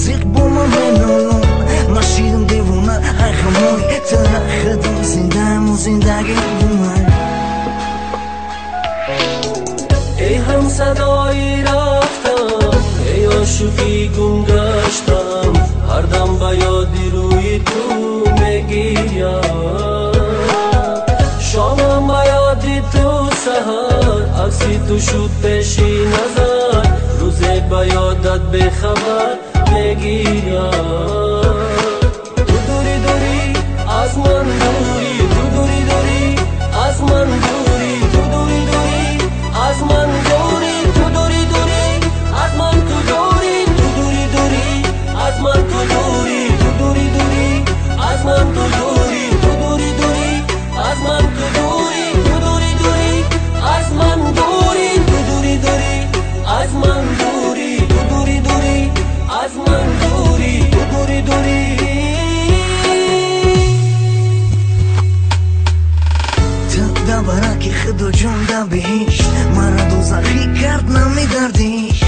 موزیک با من بنالون مشیدم دیوونه ای خموی ترخدم زنده‌م و زندگی بومن ای هم صدایی رفتم ای عاشقی گم گشتم هر دم به یادی روی تو میگیرم شامم به یادی تو سحر عکسی تو شد پیشی نظر روزی به یادت به خبر میگیرم تو دوری دوری از من دوری تو دوری دوری از من دوری تو دوری دوری از من دوری تو دوری دوری از من تو دوری تو دوری دوری از من تو دوری تو دوری دوری از من تو دوری تو دوری دوری از من تو دوری تو دوری دوری از من دوری تو دوری دوری از من دوری تو دوری دوری از من دوری تو دوری دوری تا برای خدا جان دا بهش مرا دوزخی کرد نمیدردیش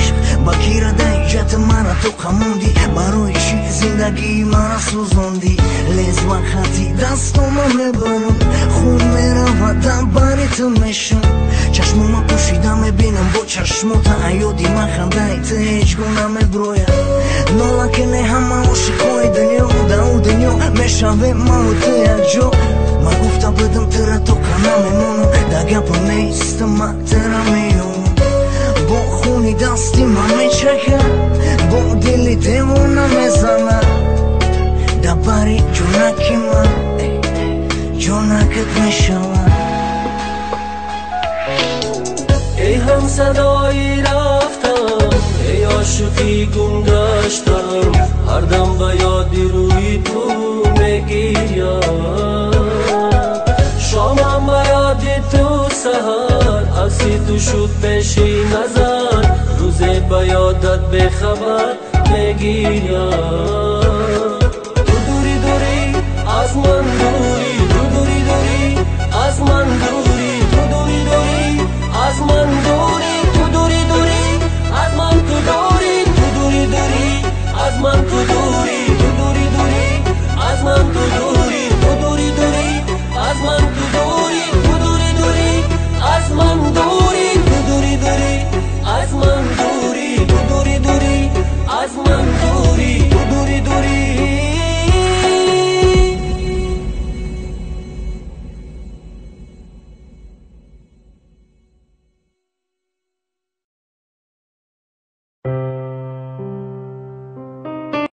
با کی را دیجت مرا تو خموندی برایش زندگی مرا سوزوندی لیز وقتی دستم میبرم خون میروادم برای تو میشم چشمم پوشیدم میبینم با چشمات ایادی من خنده تو هیچ گونه میبرویم نالکنه همه عاشقای دنیا در دنیا میشویم ما و تو یک جا من گفتم بدم تره تو کنم میمونم در گپ نیست من تره میونم با خونی دستی من میچکم با دلی دیوونه میزنم در بری جونکی من جونکت میشوم ای هم صدایی رفتم ای عاشقی گم گشتم هر دم به یادی روی تو میگیرم شامم به یادی تو سحر عکسی تو شد پیشی نظر روزی به یادت به خبر میگیرم تو دوری دوری از من دوری تو دوری دوری از من دوری تو دوری دوری از من دوری